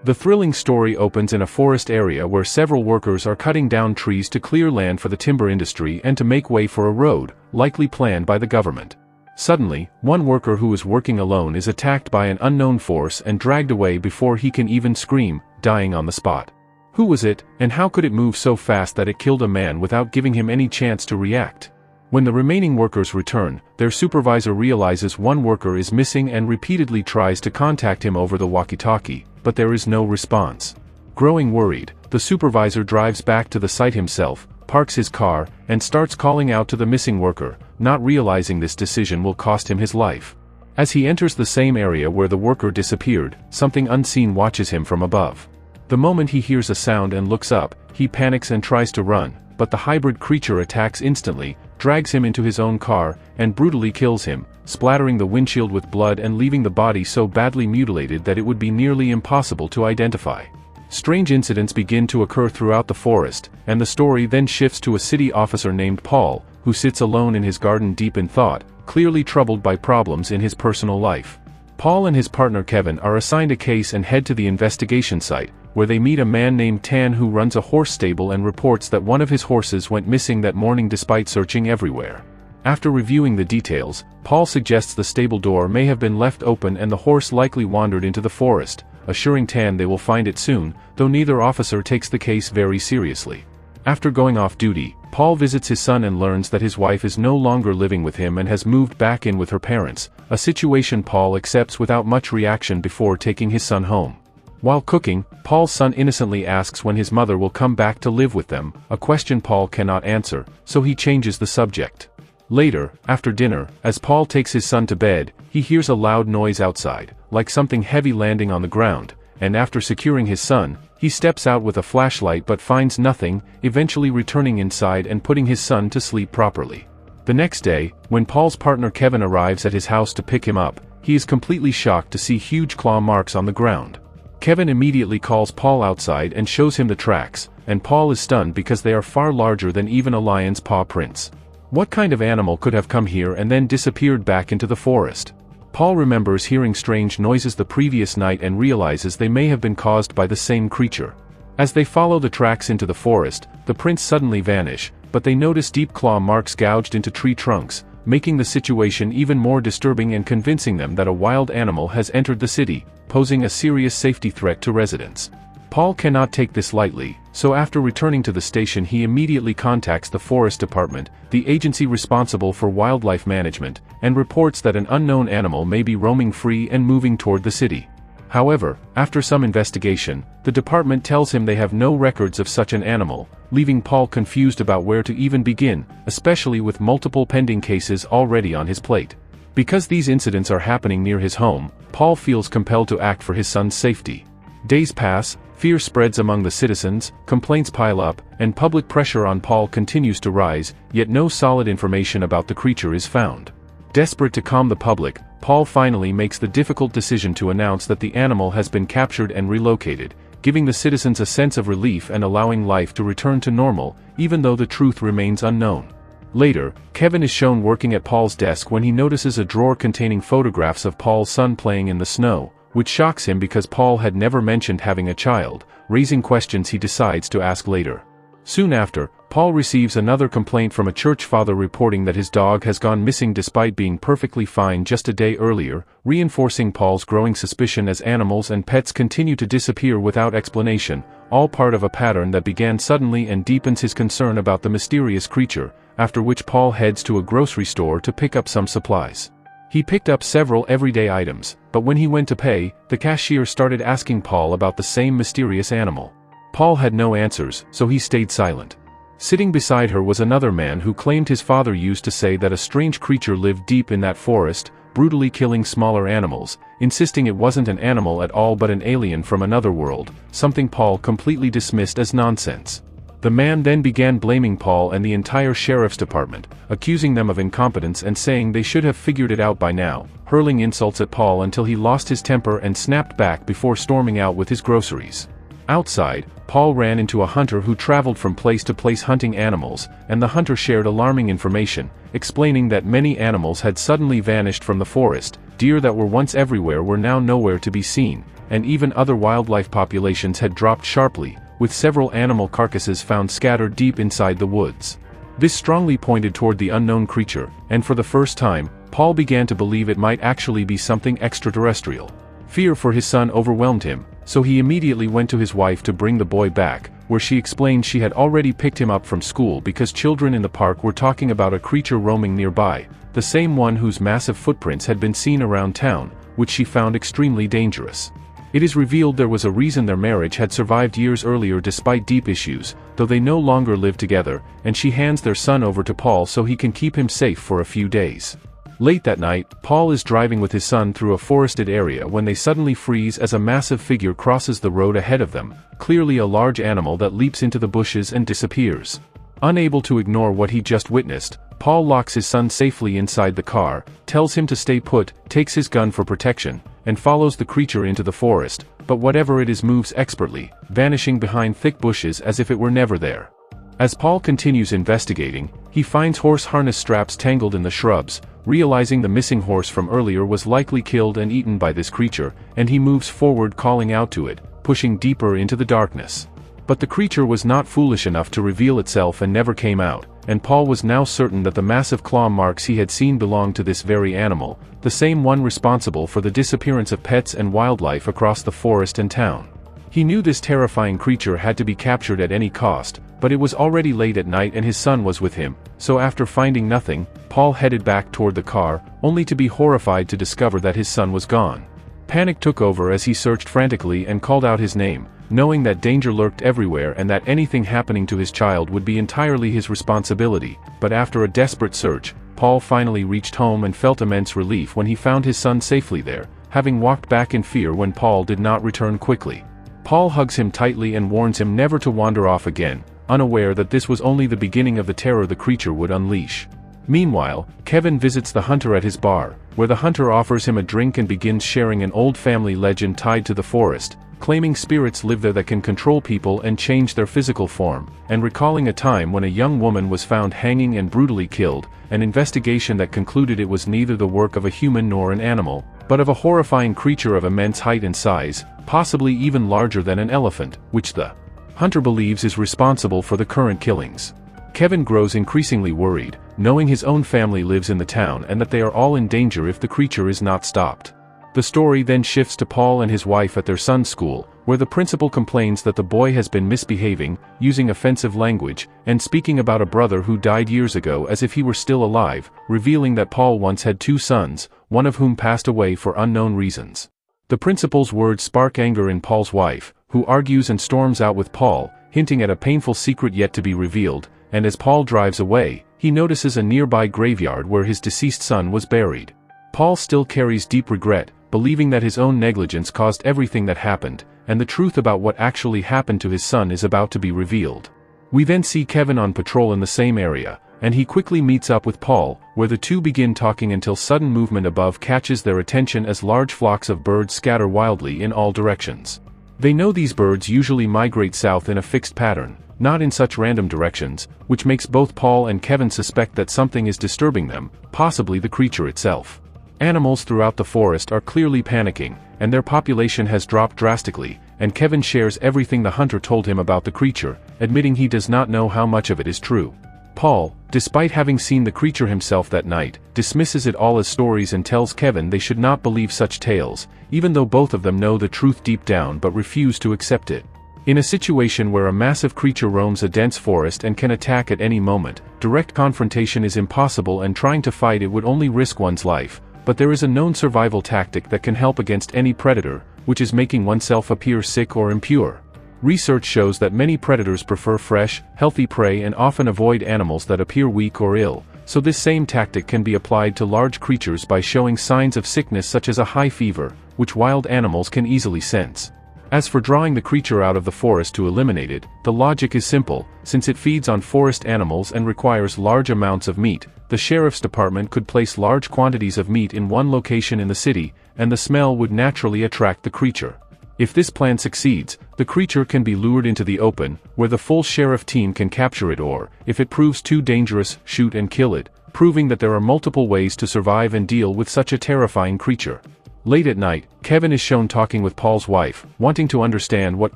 The thrilling story opens in a forest area where several workers are cutting down trees to clear land for the timber industry and to make way for a road, likely planned by the government. Suddenly, one worker who is working alone is attacked by an unknown force and dragged away before he can even scream, dying on the spot. Who was it, and how could it move so fast that it killed a man without giving him any chance to react? When the remaining workers return, their supervisor realizes one worker is missing and repeatedly tries to contact him over the walkie-talkie, but there is no response. Growing worried, the supervisor drives back to the site himself, parks his car, and starts calling out to the missing worker, not realizing this decision will cost him his life. As he enters the same area where the worker disappeared, something unseen watches him from above. The moment he hears a sound and looks up, he panics and tries to run, but the hybrid creature attacks instantly, drags him into his own car, and brutally kills him, splattering the windshield with blood and leaving the body so badly mutilated that it would be nearly impossible to identify. Strange incidents begin to occur throughout the forest, and the story then shifts to a city officer named Paul, who sits alone in his garden deep in thought, clearly troubled by problems in his personal life. Paul and his partner Kevin are assigned a case and head to the investigation site, where they meet a man named Tan who runs a horse stable and reports that one of his horses went missing that morning despite searching everywhere. After reviewing the details, Paul suggests the stable door may have been left open and the horse likely wandered into the forest, assuring Tan they will find it soon, though neither officer takes the case very seriously. After going off duty, Paul visits his son and learns that his wife is no longer living with him and has moved back in with her parents, a situation Paul accepts without much reaction before taking his son home. While cooking, Paul's son innocently asks when his mother will come back to live with them, a question Paul cannot answer, so he changes the subject. Later, after dinner, as Paul takes his son to bed, he hears a loud noise outside, like something heavy landing on the ground, and after securing his son, he steps out with a flashlight but finds nothing, eventually returning inside and putting his son to sleep properly. The next day, when Paul's partner Kevin arrives at his house to pick him up, he is completely shocked to see huge claw marks on the ground. Kevin immediately calls Paul outside and shows him the tracks, and Paul is stunned because they are far larger than even a lion's paw prints. What kind of animal could have come here and then disappeared back into the forest? Paul remembers hearing strange noises the previous night and realizes they may have been caused by the same creature. As they follow the tracks into the forest, the prints suddenly vanish, but they notice deep claw marks gouged into tree trunks, making the situation even more disturbing and convincing them that a wild animal has entered the city, posing a serious safety threat to residents. Paul cannot take this lightly, so after returning to the station he immediately contacts the Forest Department, the agency responsible for wildlife management, and reports that an unknown animal may be roaming free and moving toward the city. However, after some investigation, the department tells him they have no records of such an animal, leaving Paul confused about where to even begin, especially with multiple pending cases already on his plate. Because these incidents are happening near his home, Paul feels compelled to act for his son's safety. Days pass, fear spreads among the citizens, complaints pile up, and public pressure on Paul continues to rise, yet no solid information about the creature is found. Desperate to calm the public, Paul finally makes the difficult decision to announce that the animal has been captured and relocated, giving the citizens a sense of relief and allowing life to return to normal, even though the truth remains unknown. Later, Kevin is shown working at Paul's desk when he notices a drawer containing photographs of Paul's son playing in the snow, which shocks him because Paul had never mentioned having a child, raising questions he decides to ask later. Soon after, Paul receives another complaint from a church father reporting that his dog has gone missing despite being perfectly fine just a day earlier, reinforcing Paul's growing suspicion as animals and pets continue to disappear without explanation, all part of a pattern that began suddenly and deepens his concern about the mysterious creature, after which Paul heads to a grocery store to pick up some supplies. He picked up several everyday items, but when he went to pay, the cashier started asking Paul about the same mysterious animal. Paul had no answers, so he stayed silent. Sitting beside her was another man who claimed his father used to say that a strange creature lived deep in that forest, brutally killing smaller animals, insisting it wasn't an animal at all but an alien from another world, something Paul completely dismissed as nonsense. The man then began blaming Paul and the entire sheriff's department, accusing them of incompetence and saying they should have figured it out by now, hurling insults at Paul until he lost his temper and snapped back before storming out with his groceries. Outside, Paul ran into a hunter who traveled from place to place hunting animals, and the hunter shared alarming information, explaining that many animals had suddenly vanished from the forest. Deer that were once everywhere were now nowhere to be seen, and even other wildlife populations had dropped sharply, with several animal carcasses found scattered deep inside the woods. This strongly pointed toward the unknown creature, and for the first time, Paul began to believe it might actually be something extraterrestrial. Fear for his son overwhelmed him, so he immediately went to his wife to bring the boy back, where she explained she had already picked him up from school because children in the park were talking about a creature roaming nearby, the same one whose massive footprints had been seen around town, which she found extremely dangerous. It is revealed there was a reason their marriage had survived years earlier despite deep issues, though they no longer live together, and she hands their son over to Paul so he can keep him safe for a few days. Late that night, Paul is driving with his son through a forested area when they suddenly freeze as a massive figure crosses the road ahead of them, clearly a large animal that leaps into the bushes and disappears. Unable to ignore what he just witnessed, Paul locks his son safely inside the car, tells him to stay put, takes his gun for protection, and follows the creature into the forest, but whatever it is moves expertly, vanishing behind thick bushes as if it were never there. As Paul continues investigating, he finds horse harness straps tangled in the shrubs, realizing the missing horse from earlier was likely killed and eaten by this creature, and he moves forward calling out to it, pushing deeper into the darkness. But the creature was not foolish enough to reveal itself and never came out, and Paul was now certain that the massive claw marks he had seen belonged to this very animal, the same one responsible for the disappearance of pets and wildlife across the forest and town. He knew this terrifying creature had to be captured at any cost, but it was already late at night and his son was with him, so after finding nothing, Paul headed back toward the car, only to be horrified to discover that his son was gone. Panic took over as he searched frantically and called out his name, knowing that danger lurked everywhere and that anything happening to his child would be entirely his responsibility, but after a desperate search, Paul finally reached home and felt immense relief when he found his son safely there, having walked back in fear when Paul did not return quickly. Paul hugs him tightly and warns him never to wander off again, unaware that this was only the beginning of the terror the creature would unleash. Meanwhile, Kevin visits the hunter at his bar, where the hunter offers him a drink and begins sharing an old family legend tied to the forest, claiming spirits live there that can control people and change their physical form, and recalling a time when a young woman was found hanging and brutally killed, an investigation that concluded it was neither the work of a human nor an animal, but of a horrifying creature of immense height and size, possibly even larger than an elephant, which the hunter believes is responsible for the current killings. Kevin grows increasingly worried, knowing his own family lives in the town and that they are all in danger if the creature is not stopped. The story then shifts to Paul and his wife at their son's school, where the principal complains that the boy has been misbehaving, using offensive language, and speaking about a brother who died years ago as if he were still alive, revealing that Paul once had two sons, one of whom passed away for unknown reasons. The principal's words spark anger in Paul's wife, who argues and storms out with Paul, hinting at a painful secret yet to be revealed, and as Paul drives away, he notices a nearby graveyard where his deceased son was buried. Paul still carries deep regret, believing that his own negligence caused everything that happened, and the truth about what actually happened to his son is about to be revealed. We then see Kevin on patrol in the same area, and he quickly meets up with Paul, where the two begin talking until sudden movement above catches their attention as large flocks of birds scatter wildly in all directions. They know these birds usually migrate south in a fixed pattern, not in such random directions, which makes both Paul and Kevin suspect that something is disturbing them, possibly the creature itself. Animals throughout the forest are clearly panicking, and their population has dropped drastically, and Kevin shares everything the hunter told him about the creature, admitting he does not know how much of it is true. Paul, despite having seen the creature himself that night, dismisses it all as stories and tells Kevin they should not believe such tales, even though both of them know the truth deep down but refuse to accept it. In a situation where a massive creature roams a dense forest and can attack at any moment, direct confrontation is impossible and trying to fight it would only risk one's life, but there is a known survival tactic that can help against any predator, which is making oneself appear sick or impure. Research shows that many predators prefer fresh, healthy prey and often avoid animals that appear weak or ill, so this same tactic can be applied to large creatures by showing signs of sickness such as a high fever, which wild animals can easily sense. As for drawing the creature out of the forest to eliminate it, the logic is simple, since it feeds on forest animals and requires large amounts of meat. The sheriff's department could place large quantities of meat in one location in the city, and the smell would naturally attract the creature. If this plan succeeds, The creature can be lured into the open, where the full sheriff team can capture it, or, if it proves too dangerous, shoot and kill it, proving that there are multiple ways to survive and deal with such a terrifying creature. Late at night, Kevin is shown talking with Paul's wife, wanting to understand what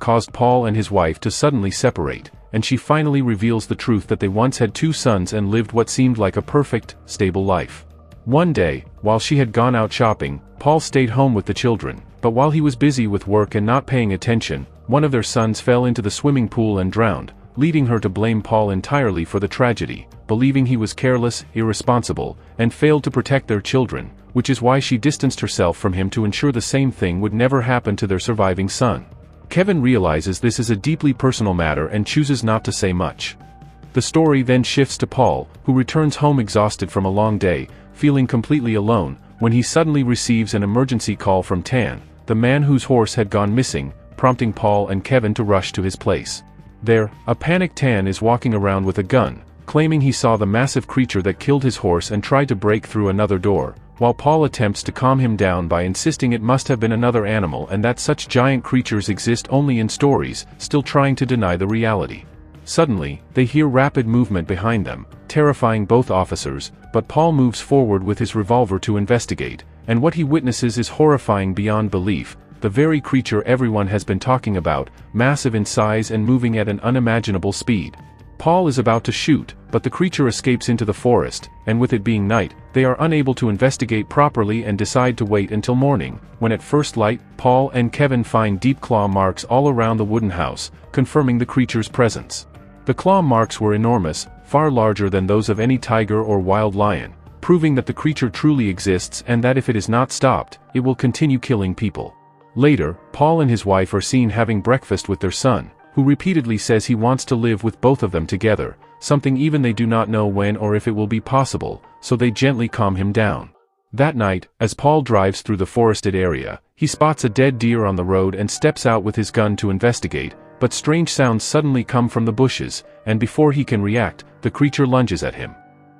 caused Paul and his wife to suddenly separate, and she finally reveals the truth that they once had 2 sons and lived what seemed like a perfect, stable life. One day, while she had gone out shopping, Paul stayed home with the children, but while he was busy with work and not paying attention, one of their sons fell into the swimming pool and drowned, leading her to blame Paul entirely for the tragedy, believing he was careless, irresponsible, and failed to protect their children, which is why she distanced herself from him to ensure the same thing would never happen to their surviving son. Kevin realizes this is a deeply personal matter and chooses not to say much. The story then shifts to Paul, who returns home exhausted from a long day, feeling completely alone, when he suddenly receives an emergency call from Tan, the man whose horse had gone missing, prompting Paul and Kevin to rush to his place. There, a panicked Tan is walking around with a gun, claiming he saw the massive creature that killed his horse and tried to break through another door, while Paul attempts to calm him down by insisting it must have been another animal and that such giant creatures exist only in stories, still trying to deny the reality. Suddenly, they hear rapid movement behind them, terrifying both officers, but Paul moves forward with his revolver to investigate, and what he witnesses is horrifying beyond belief. The very creature everyone has been talking about, massive in size and moving at an unimaginable speed. Paul is about to shoot, but the creature escapes into the forest, and with it being night, they are unable to investigate properly and decide to wait until morning, when at first light, Paul and Kevin find deep claw marks all around the wooden house, confirming the creature's presence. The claw marks were enormous, far larger than those of any tiger or wild lion, proving that the creature truly exists and that if it is not stopped, it will continue killing people. Later, Paul and his wife are seen having breakfast with their son, who repeatedly says he wants to live with both of them together, something even they do not know when or if it will be possible, so they gently calm him down. That night, as Paul drives through the forested area, he spots a dead deer on the road and steps out with his gun to investigate, but strange sounds suddenly come from the bushes, and before he can react, the creature lunges at him.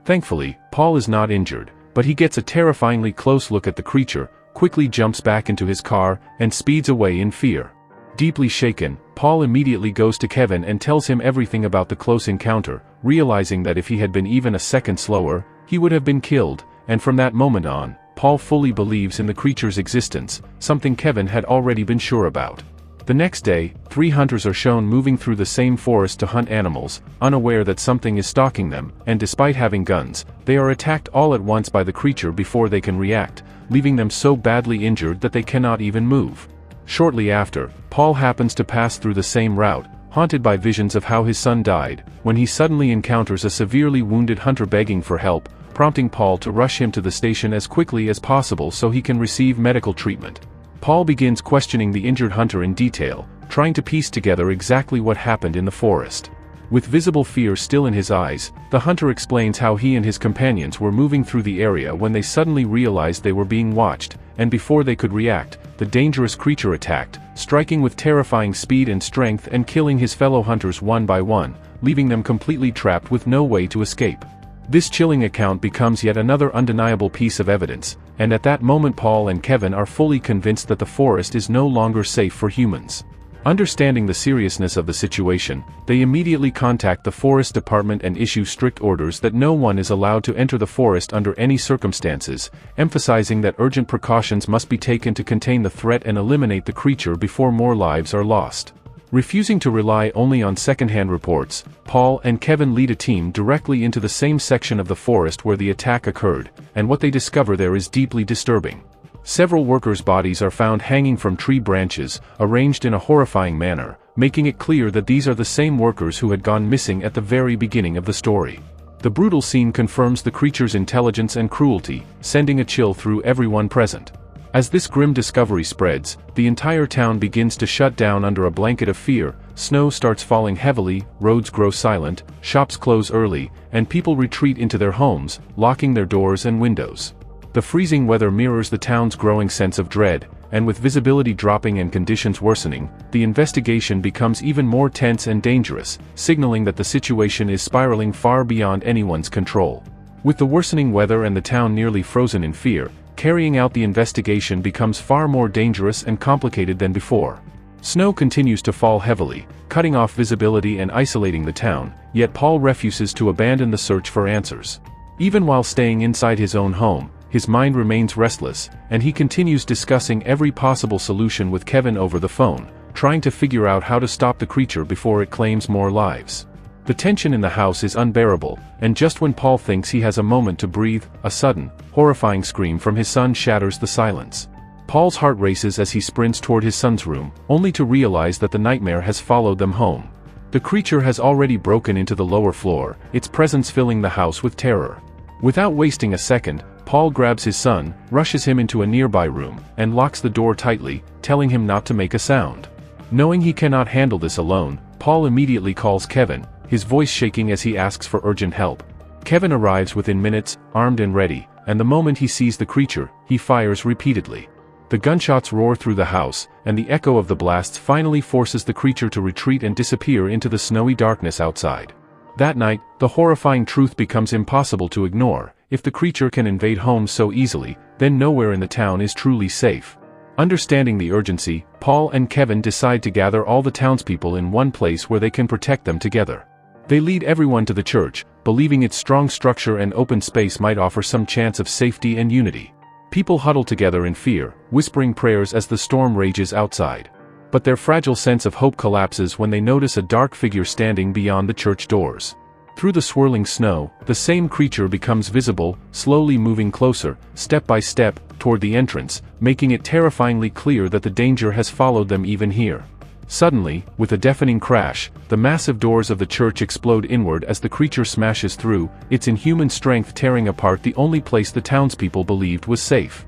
Thankfully, Paul is not injured, but he gets a terrifyingly close look at the creature, quickly jumps back into his car, and speeds away in fear. Deeply shaken, Paul immediately goes to Kevin and tells him everything about the close encounter, realizing that if he had been even a second slower, he would have been killed, and from that moment on, Paul fully believes in the creature's existence, something Kevin had already been sure about. The next day, 3 hunters are shown moving through the same forest to hunt animals, unaware that something is stalking them, and despite having guns, they are attacked all at once by the creature before they can react, leaving them so badly injured that they cannot even move. Shortly after, Paul happens to pass through the same route, haunted by visions of how his son died, when he suddenly encounters a severely wounded hunter begging for help, prompting Paul to rush him to the station as quickly as possible so he can receive medical treatment. Paul begins questioning the injured hunter in detail, trying to piece together exactly what happened in the forest. With visible fear still in his eyes, the hunter explains how he and his companions were moving through the area when they suddenly realized they were being watched, and before they could react, the dangerous creature attacked, striking with terrifying speed and strength and killing his fellow hunters one by one, leaving them completely trapped with no way to escape. This chilling account becomes yet another undeniable piece of evidence, and at that moment Paul and Kevin are fully convinced that the forest is no longer safe for humans. Understanding the seriousness of the situation, they immediately contact the forest department and issue strict orders that no one is allowed to enter the forest under any circumstances, emphasizing that urgent precautions must be taken to contain the threat and eliminate the creature before more lives are lost. Refusing to rely only on second-hand reports, Paul and Kevin lead a team directly into the same section of the forest where the attack occurred, and what they discover there is deeply disturbing. Several workers' bodies are found hanging from tree branches, arranged in a horrifying manner, making it clear that these are the same workers who had gone missing at the very beginning of the story. The brutal scene confirms the creature's intelligence and cruelty, sending a chill through everyone present. As this grim discovery spreads, the entire town begins to shut down under a blanket of fear. Snow starts falling heavily, roads grow silent, shops close early, and people retreat into their homes, locking their doors and windows. The freezing weather mirrors the town's growing sense of dread, and with visibility dropping and conditions worsening, the investigation becomes even more tense and dangerous, signaling that the situation is spiraling far beyond anyone's control. With the worsening weather and the town nearly frozen in fear, carrying out the investigation becomes far more dangerous and complicated than before. Snow continues to fall heavily, cutting off visibility and isolating the town, yet Paul refuses to abandon the search for answers. Even while staying inside his own home, his mind remains restless, and he continues discussing every possible solution with Kevin over the phone, trying to figure out how to stop the creature before it claims more lives. The tension in the house is unbearable, and just when Paul thinks he has a moment to breathe, a sudden, horrifying scream from his son shatters the silence. Paul's heart races as he sprints toward his son's room, only to realize that the nightmare has followed them home. The creature has already broken into the lower floor, its presence filling the house with terror. Without wasting a second, Paul grabs his son, rushes him into a nearby room, and locks the door tightly, telling him not to make a sound. Knowing he cannot handle this alone, Paul immediately calls Kevin, his voice shaking as he asks for urgent help. Kevin arrives within minutes, armed and ready, and the moment he sees the creature, he fires repeatedly. The gunshots roar through the house, and the echo of the blasts finally forces the creature to retreat and disappear into the snowy darkness outside. That night, the horrifying truth becomes impossible to ignore. If the creature can invade homes so easily, then nowhere in the town is truly safe. Understanding the urgency, Paul and Kevin decide to gather all the townspeople in one place where they can protect them together. They lead everyone to the church, believing its strong structure and open space might offer some chance of safety and unity. People huddle together in fear, whispering prayers as the storm rages outside. But their fragile sense of hope collapses when they notice a dark figure standing beyond the church doors. Through the swirling snow, the same creature becomes visible, slowly moving closer, step by step, toward the entrance, making it terrifyingly clear that the danger has followed them even here. Suddenly, with a deafening crash, the massive doors of the church explode inward as the creature smashes through, its inhuman strength tearing apart the only place the townspeople believed was safe.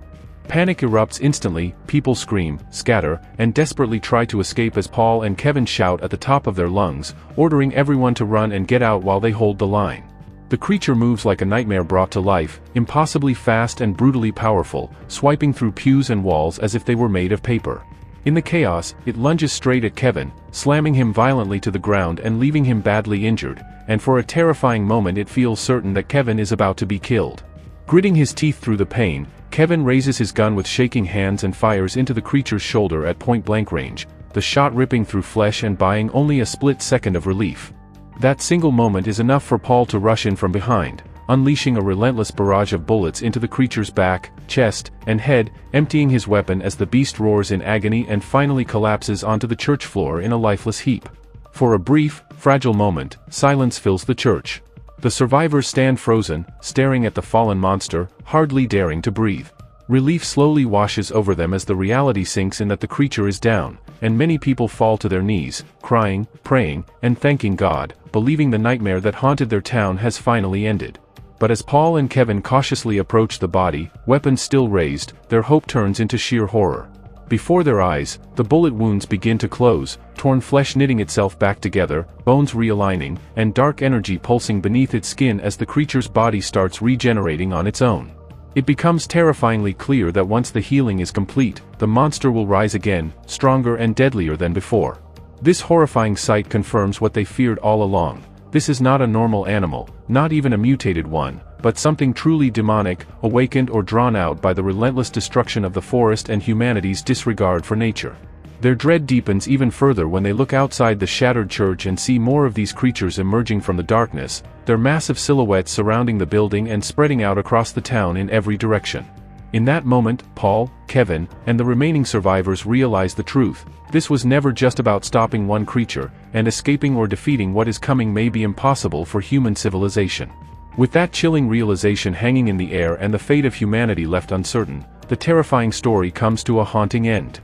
Panic erupts instantly, people scream, scatter, and desperately try to escape as Paul and Kevin shout at the top of their lungs, ordering everyone to run and get out while they hold the line. The creature moves like a nightmare brought to life, impossibly fast and brutally powerful, swiping through pews and walls as if they were made of paper. In the chaos, it lunges straight at Kevin, slamming him violently to the ground and leaving him badly injured, and for a terrifying moment it feels certain that Kevin is about to be killed. Gritting his teeth through the pain, Kevin raises his gun with shaking hands and fires into the creature's shoulder at point-blank range, the shot ripping through flesh and buying only a split second of relief. That single moment is enough for Paul to rush in from behind, unleashing a relentless barrage of bullets into the creature's back, chest, and head, emptying his weapon as the beast roars in agony and finally collapses onto the church floor in a lifeless heap. For a brief, fragile moment, silence fills the church. The survivors stand frozen, staring at the fallen monster, hardly daring to breathe. Relief slowly washes over them as the reality sinks in that the creature is down, and many people fall to their knees, crying, praying, and thanking God, believing the nightmare that haunted their town has finally ended. But as Paul and Kevin cautiously approach the body, weapons still raised, their hope turns into sheer horror. Before their eyes, the bullet wounds begin to close, torn flesh knitting itself back together, bones realigning, and dark energy pulsing beneath its skin as the creature's body starts regenerating on its own. It becomes terrifyingly clear that once the healing is complete, the monster will rise again, stronger and deadlier than before. This horrifying sight confirms what they feared all along. This is not a normal animal, not even a mutated one, but something truly demonic, awakened or drawn out by the relentless destruction of the forest and humanity's disregard for nature. Their dread deepens even further when they look outside the shattered church and see more of these creatures emerging from the darkness, their massive silhouettes surrounding the building and spreading out across the town in every direction. In that moment, Paul, Kevin, and the remaining survivors realize the truth. This was never just about stopping one creature, and escaping or defeating what is coming may be impossible for human civilization. With that chilling realization hanging in the air and the fate of humanity left uncertain, the terrifying story comes to a haunting end.